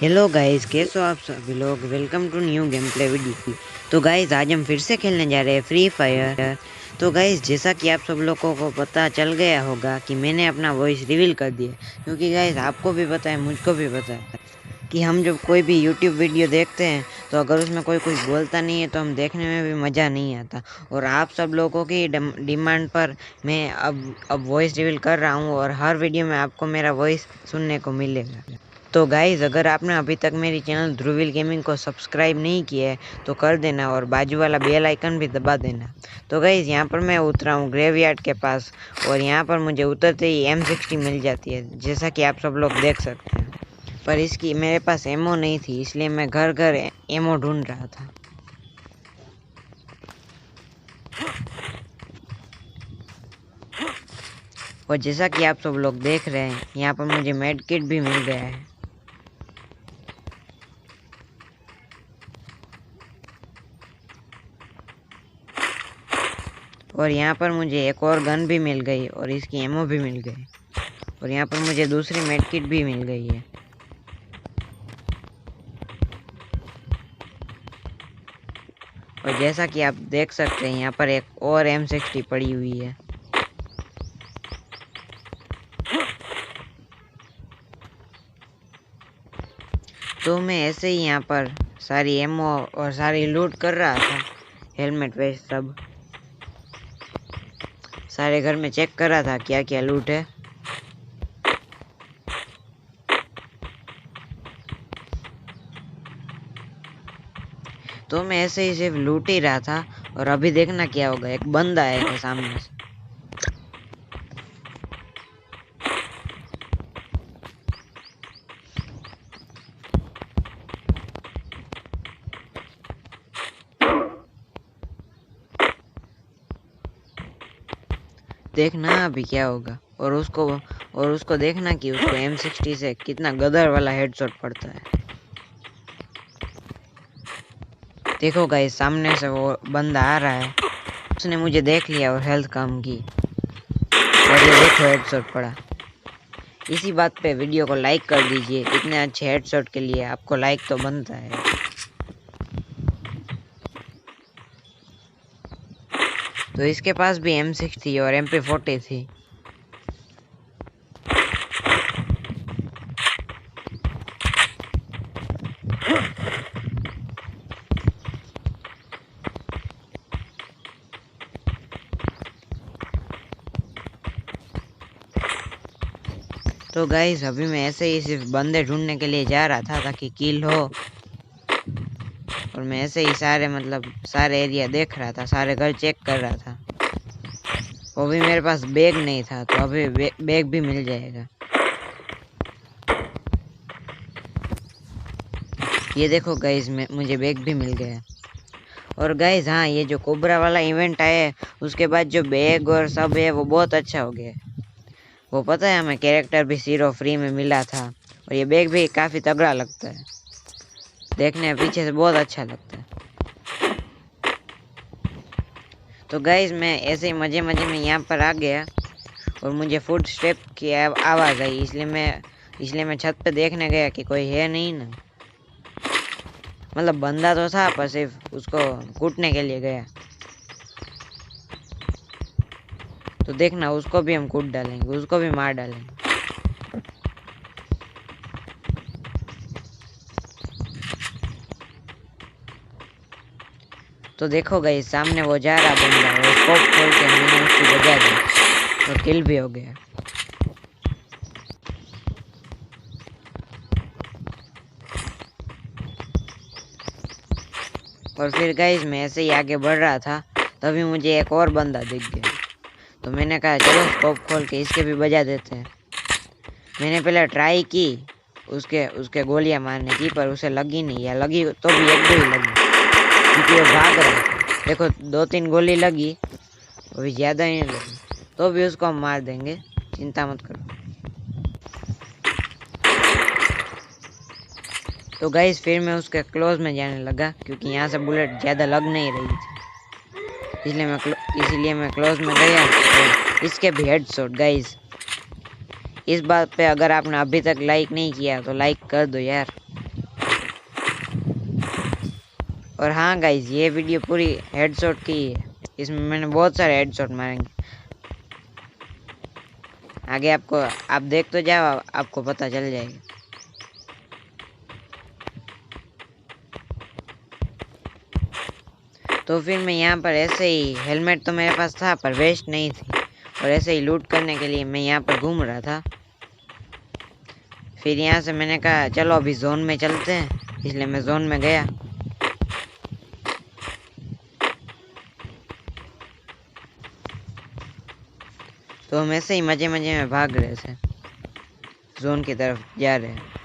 Hello guys, कैसे हो आप सभी लोग। Welcome to new game play video. तो गाइस आज हम फिर से खेलने जा रहे हैं फ्री फायर। तो गाइस जैसा कि आप सब लोगों को पता चल गया होगा कि मैंने अपना वॉइस रिवील कर दिया, क्योंकि गाइस आपको भी पता है, मुझको भी पता है कि हम जब कोई भी यूट्यूब वीडियो देखते हैं तो अगर उसमें कोई कुछ बोलता नहीं है तो हम देखने में भी मज़ा नहीं आता। और आप सब लोगों की डिमांड पर मैं अब वॉइस रिवील कर रहा हूँ और हर वीडियो में आपको मेरा वॉइस सुनने को मिलेगा। तो गाइज़ अगर आपने अभी तक मेरी चैनल ध्रुवील गेमिंग को सब्सक्राइब नहीं किया है तो कर देना और बाजू वाला बेल आइकन भी दबा देना। तो गाइज़ यहाँ पर मैं उतरा हूँ ग्रेवयार्ड के पास और यहाँ पर मुझे उतरते ही M60 मिल जाती है, जैसा कि आप सब लोग देख सकते हैं। पर इसकी मेरे पास एमओ नहीं थी, इसलिए मैं घर घर एमओ ढूंढ रहा था। और जैसा कि आप सब लोग देख रहे हैं, यहाँ पर मुझे मेड किट भी मिल गया है। और यहाँ पर मुझे एक और गन भी मिल गई और इसकी एमओ भी मिल गई। और यहाँ पर मुझे दूसरी मेड किट भी मिल गई है। और जैसा कि आप देख सकते हैं, यहाँ पर एक और M60 पड़ी हुई है। तो मैं ऐसे ही यहाँ पर सारी एमओ और सारी लूट कर रहा था, हेलमेट वेस्ट सब सारे घर में चेक कर रहा था क्या क्या लूट है। तो मैं ऐसे ही सिर्फ लूट ही रहा था और अभी देखना क्या होगा, एक बंदा आएगा सामने से। देखना अभी क्या होगा और उसको देखना कि उसको M60 से कितना गदर वाला हेडशॉट पड़ता है। देखो गाइस सामने से वो बंदा आ रहा है, उसने मुझे देख लिया और हेल्थ कम की और ये देखो हेडशॉट पड़ा। इसी बात पे वीडियो को लाइक कर दीजिए, इतने अच्छे हेडशॉट के लिए आपको लाइक तो बनता है। तो इसके पास भी M6 थी और MP40 थी। तो गाइस अभी मैं ऐसे ही सिर्फ बंदे ढूंढने के लिए जा रहा था ताकि किल हो। और मैं ऐसे ही सारे एरिया देख रहा था, सारे घर चेक कर रहा था। वो भी मेरे पास बैग नहीं था, तो अभी बैग भी मिल जाएगा। ये देखो गाइस मुझे बैग भी मिल गया। और गाइस हाँ, ये जो कोबरा वाला इवेंट आया है उसके बाद जो बैग और सब है वो बहुत अच्छा हो गया है। वो पता है, हमें कैरेक्टर भी जीरो फ्री में मिला था और ये बैग भी काफ़ी तगड़ा लगता है, देखने में पीछे से बहुत अच्छा लगता है। तो गाइस मैं ऐसे ही मज़े मज़े में यहाँ पर आ गया और मुझे फुट स्टेप की आवाज़ आई, इसलिए मैं छत पे देखने गया कि कोई है नहीं ना। मतलब बंदा तो था पर सिर्फ उसको कूटने के लिए गया। तो देखना उसको भी हम कूट डालेंगे, उसको भी मार डालेंगे। तो देखो गाइस सामने वो जा रहा बंदा, वो स्कोप खोल के मैंने उसकी बजा दी और किल भी हो गया। और फिर गाइस मैं ऐसे ही आगे बढ़ रहा था, तभी मुझे एक और बंदा दिख गया। तो मैंने कहा चलो स्कोप खोल के इसके भी बजा देते हैं। मैंने पहले ट्राई की उसके गोलियां मारने की, पर उसे लगी नहीं, या लगी तो भी एक दो ही लगी, क्योंकि वो भाग रहा था। देखो 2-3 गोली लगी, अभी ज़्यादा ही नहीं लगी, तो भी उसको हम मार देंगे, चिंता मत करो। तो गाइस फिर मैं उसके क्लोज में जाने लगा, क्योंकि यहाँ से बुलेट ज़्यादा लग नहीं रही थी, इसलिए मैं क्लोज में गया और इसके भी हेडशॉट। गाइस इस बात पे अगर आपने अभी तक लाइक नहीं किया तो लाइक कर दो यार। और हाँ गाइज, ये वीडियो पूरी हेडशॉट की है, इसमें मैंने बहुत सारे हेडशॉट मारेंगे। आगे आपको आप देख तो जाओ, आपको पता चल जाएगा। तो फिर मैं यहाँ पर ऐसे ही, हेलमेट तो मेरे पास था पर वेस्ट नहीं थी, और ऐसे ही लूट करने के लिए मैं यहाँ पर घूम रहा था। फिर यहाँ से मैंने कहा चलो अभी जोन में चलते हैं, इसलिए मैं जोन में गया। तो हम ऐसे ही मजे मजे में भाग रहे थे, जोन की तरफ जा रहे हैं।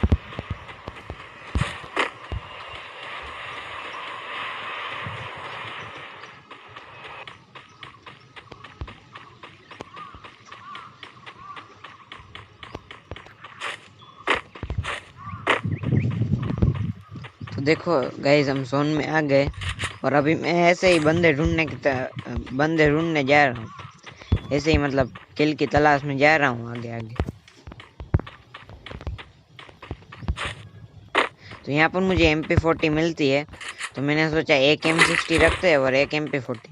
तो देखो गाइस, हम जोन में आ गए, और अभी मैं ऐसे ही बंदे ढूंढने जा रहा हूँ, ऐसे ही मतलब किल की तलाश में जा रहा हूँ आगे आगे। तो यहाँ पर मुझे MP40 मिलती है, तो मैंने सोचा एक M60 रखते हैं और एक MP40।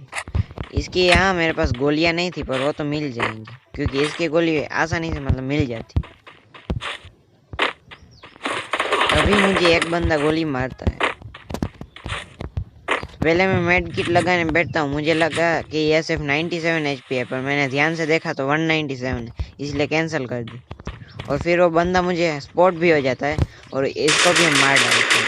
इसकी यहाँ मेरे पास गोलियाँ नहीं थी, पर वो तो मिल जाएंगी, क्योंकि इसकी गोली आसानी से मतलब मिल जाती। तभी मुझे एक बंदा गोली मारता है। पहले मैं मेड किट लगाने बैठता हूँ, मुझे लगा कि ये सिर्फ 97 HP है, पर मैंने ध्यान से देखा तो 197 है, इसलिए कैंसिल कर दी। और फिर वो बंदा मुझे स्पॉट भी हो जाता है, और इसको भी हम मार डालते हैं।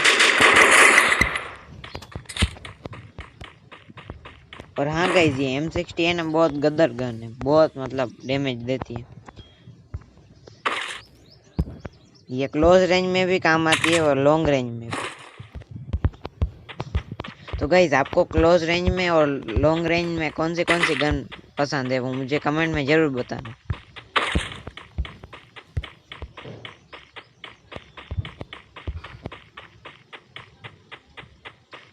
और हाँ गाइस, ये M60 है ना, बहुत गदर गन है, बहुत मतलब डैमेज देती है। ये क्लोज रेंज में भी काम आती है और लॉन्ग रेंज में भी। तो गाइस, आपको क्लोज रेंज में और लॉन्ग रेंज में कौन सी गन पसंद है, वो मुझे कमेंट में ज़रूर बताना।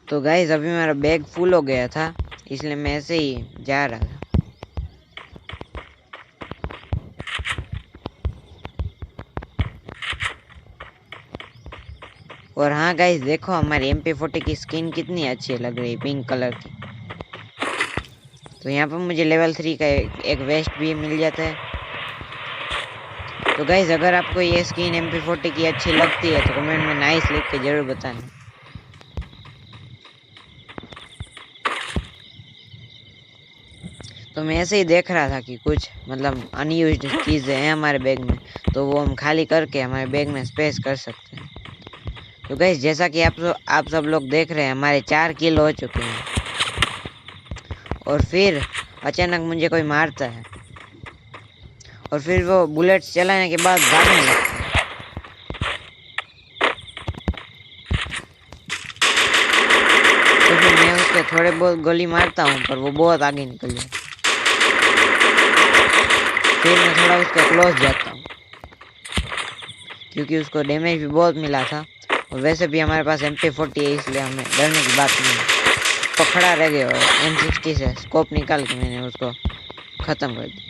तो गाइस, अभी मेरा बैग फुल हो गया था, इसलिए मैं ऐसे ही जा रहा था। और हाँ गाइस, देखो हमारी MP40 की स्किन कितनी अच्छी लग रही है, पिंक कलर की। तो यहाँ पर मुझे लेवल 3 का एक वेस्ट भी मिल जाता है। तो गाइस, अगर आपको ये स्किन MP40 की अच्छी लगती है तो कमेंट में नाइस लिख के जरूर बताना। तो मैं ऐसे ही देख रहा था कि कुछ मतलब अनयूज्ड चीज़ें हैं हमारे बैग में, तो वो हम खाली करके हमारे बैग में स्पेस कर सकते हैं। तो गाइस, जैसा कि आप सब लोग देख रहे हैं, हमारे 4 किल हो चुके हैं। और फिर अचानक मुझे कोई मारता है, और फिर वो बुलेट्स चलाने के बाद भागने लगता है। तो फिर मैं उसके थोड़े बहुत गोली मारता हूँ, पर वो बहुत आगे निकल जाता है। फिर मैं थोड़ा उसके क्लोज जाता हूँ, क्योंकि उसको डैमेज भी बहुत मिला था, और वैसे भी हमारे पास MP40 है, इसलिए हमें डरने की बात नहीं है। तो खड़ा रह गया, और M60 से स्कोप निकाल के मैंने उसको ख़त्म कर दिया।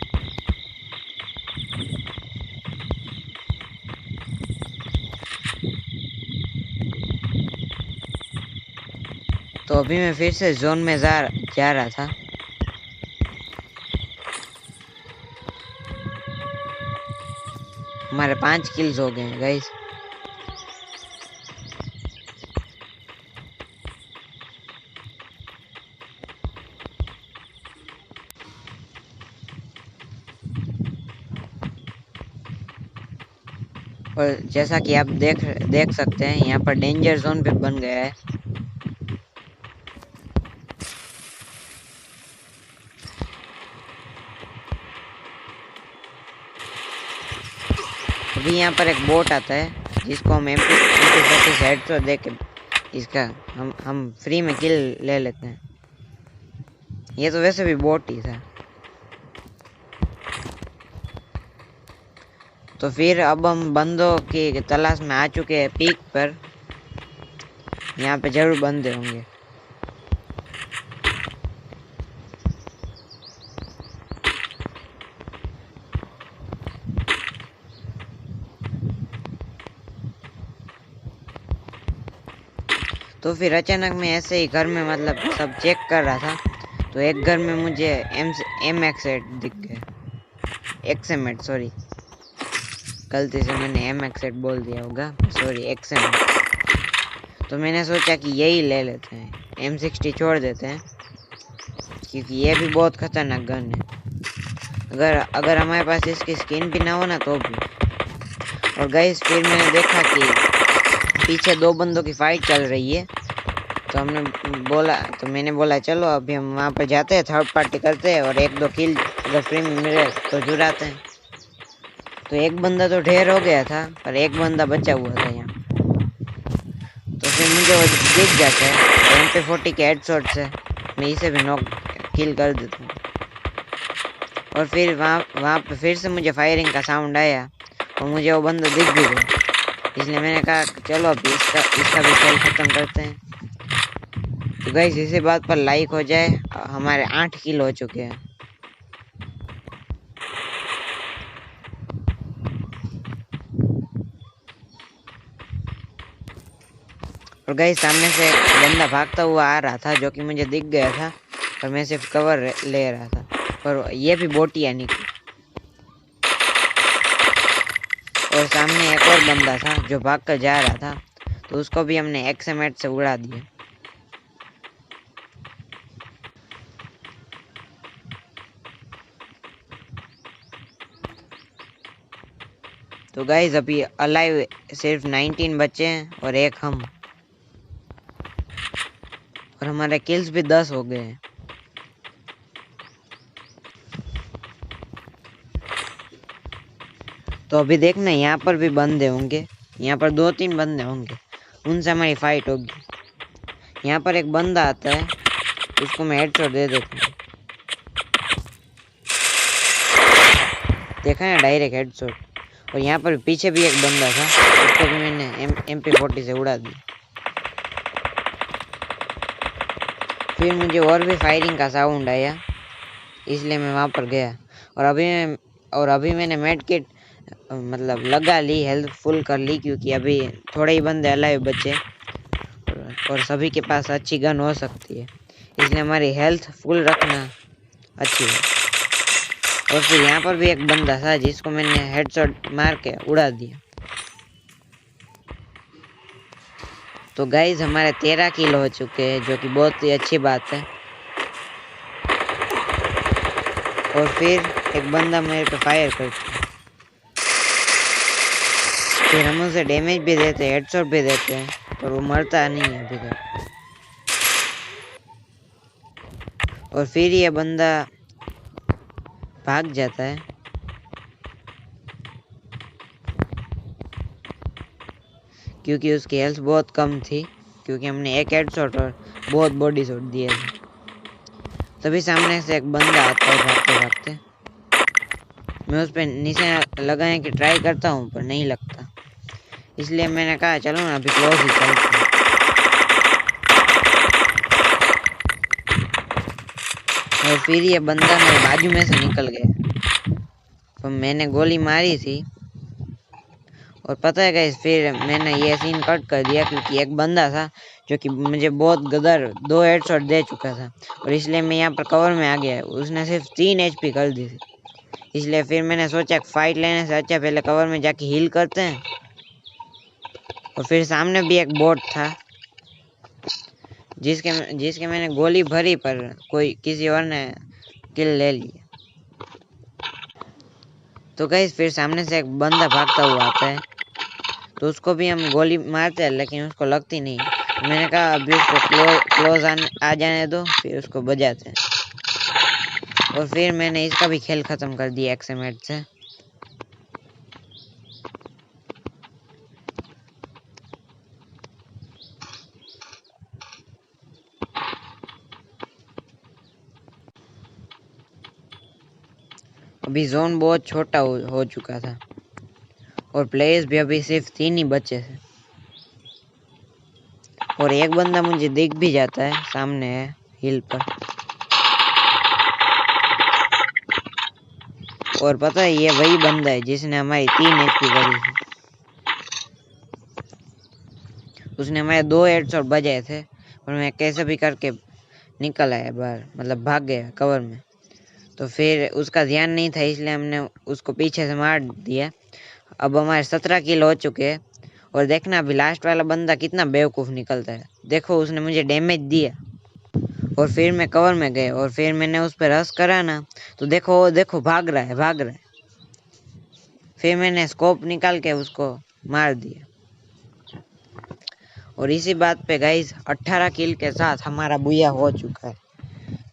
तो अभी मैं फिर से जोन में जा रहा था। हमारे 5 किल्स हो गए हैं गाइस। और जैसा कि आप देख सकते हैं, यहाँ पर डेंजर जोन भी बन गया है। अभी यहाँ पर एक बोट आता है, जिसको हम MP40 से हेड तो दे के इसका हम फ्री में किल ले लेते हैं। ये तो वैसे भी बोट ही था। तो फिर अब हम बंदों की तलाश में आ चुके हैं पीक पर। यहाँ पे जरूर बंदे होंगे। तो फिर अचानक मैं ऐसे ही घर में मतलब सब चेक कर रहा था, तो एक घर में मुझे एम एक्सेट दिख गया। एक्सएमेट, सॉरी, गलती से मैंने एम एक्सेट बोल दिया होगा, सॉरी, एक्सएमेट। तो मैंने सोचा कि यही ले लेते हैं, M60 छोड़ देते हैं, क्योंकि ये भी बहुत खतरनाक गन है। अगर हमारे पास इसकी स्किन भी ना हो ना तो भी। और गाइस फिर मैंने देखा कि पीछे दो बंदों की फाइट चल रही है, तो मैंने बोला चलो अभी हम वहाँ पर जाते हैं, थर्ड पार्टी करते हैं और एक दो किल अगर फ्री में मिले तो जुड़ाते हैं। तो एक बंदा तो ढेर हो गया था, पर एक बंदा बचा हुआ था यहाँ। तो फिर मुझे वो दिख जाता है, MP40 के हेडशॉट से मैं इसे भी नॉक किल कर देता हूँ। और फिर वहाँ पे फिर से मुझे फायरिंग का साउंड आया और मुझे वो बंदा दिख भी गया, इसलिए मैंने कहा चलो अभी इसका भी खेल ख़त्म करते हैं। तो गाइस इसी बात पर लाइक हो जाए, हमारे 8 किल हो चुके हैं। और गाइस सामने से एक बंदा भागता हुआ आ रहा था, जो कि मुझे दिख गया था, पर मैं सिर्फ कवर ले रहा था, पर ये भी बोटिया निकली। और सामने एक और बंदा था जो भागकर जा रहा था, तो उसको भी हमने एक्सएमेट से उड़ा दिया। तो गाइस अभी अलाइव सिर्फ 19 बचे हैं और एक हम, और हमारे किल्स भी 10 हो गए हैं। तो अभी देखना यहाँ पर भी बंदे होंगे, यहाँ पर 2-3 बंदे होंगे, उनसे हमारी फाइट होगी। यहाँ पर एक बंदा आता है, उसको मैं हेडशॉट दे देता हूँ, देखा है डायरेक्ट हेडशॉट। और यहाँ पर पीछे भी एक बंदा था, उसको भी मैंने MP40 से उड़ा दिया। फिर मुझे और भी फायरिंग का साउंड आया, इसलिए मैं वहाँ पर गया और अभी मैंने मेड किट मतलब लगा ली, हेल्थ फुल कर ली, क्योंकि अभी थोड़े ही बंदे अलाइव बचे और सभी के पास अच्छी गन हो सकती है, इसलिए हमारी हेल्थ फुल रखना अच्छी है। और फिर यहाँ पर भी एक बंदा था जिसको मैंने हेडशॉट मार के उड़ा दिया। तो गाइज हमारे 13 किल हो चुके हैं, जो कि बहुत ही अच्छी बात है। और फिर एक बंदा मेरे पे फायर करता है, फिर हम उसे डैमेज भी देते हैं, हेडशॉट भी देते हैं, पर वो मरता नहीं है अभी तक। और फिर ये बंदा भाग जाता है, क्योंकि उसकी हेल्थ बहुत कम थी, क्योंकि हमने एक हेडशॉट और बहुत बॉडी शॉट दिए थे। तभी सामने से एक बंदा आता है भागते भागते, मैं उस पर निशाना लगाने की ट्राई करता हूँ पर नहीं लगता, इसलिए मैंने कहा चलो ना अभी क्लोज ही चलते हैं। और फिर ये बंदा मेरे बाजू में से निकल गया, तो मैंने गोली मारी थी। और पता है गाइस फिर मैंने ये सीन कट कर दिया, क्योंकि एक बंदा था जो कि मुझे बहुत गदर 2 हेडशॉट दे चुका था, और इसलिए मैं यहाँ पर कवर में आ गया। उसने सिर्फ 3 HP कर दी थी, इसलिए फिर मैंने सोचा फाइट लेने से अच्छा पहले कवर में जाके हील करते हैं। और फिर सामने भी एक बोट था जिसके मैंने गोली भरी, पर किसी और ने किल ले लिया। तो गाइस फिर सामने से एक बंदा भागता हुआ आता है, तो उसको भी हम गोली मारते हैं, लेकिन उसको लगती नहीं। मैंने कहा अभी उसको क्लोज आ जाने दो, फिर उसको बजाते हैं। और फिर मैंने इसका भी खेल ख़त्म कर दिया एक्सएमेट से। अभी जोन बहुत छोटा हो चुका था, और प्लेयर्स भी अभी सिर्फ 3 ही बचे थे। और एक बंदा मुझे दिख भी जाता है, सामने है हिल पर। और पता है ये वही बंदा है जिसने हमारी 3 HP करी थी। उसने हमारे 2 हेडशॉट बजाए थे, पर मैं कैसे भी करके निकल आया बाहर, मतलब भाग गया कवर में। तो फिर उसका ध्यान नहीं था, इसलिए हमने उसको पीछे से मार दिया। अब हमारे 17 किल हो चुके हैं। और देखना अभी लास्ट वाला बंदा कितना बेवकूफ़ निकलता है। देखो उसने मुझे डैमेज दिया और फिर मैं कवर में गए और फिर मैंने उस पर रश करा ना, तो देखो देखो भाग रहा है, भाग रहा है। फिर मैंने स्कोप निकाल के उसको मार दिया। और इसी बात पे गाइज 18 किल के साथ हमारा बुया हो चुका है।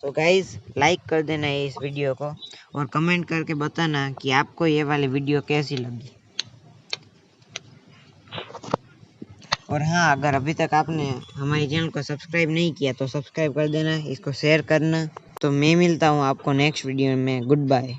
तो गाइज लाइक कर देना है इस वीडियो को और कमेंट करके बताना कि आपको ये वाली वीडियो कैसी लगी। और हाँ, अगर अभी तक आपने हमारे चैनल को सब्सक्राइब नहीं किया तो सब्सक्राइब कर देना, इसको शेयर करना। तो मैं मिलता हूँ आपको नेक्स्ट वीडियो में। Good bye.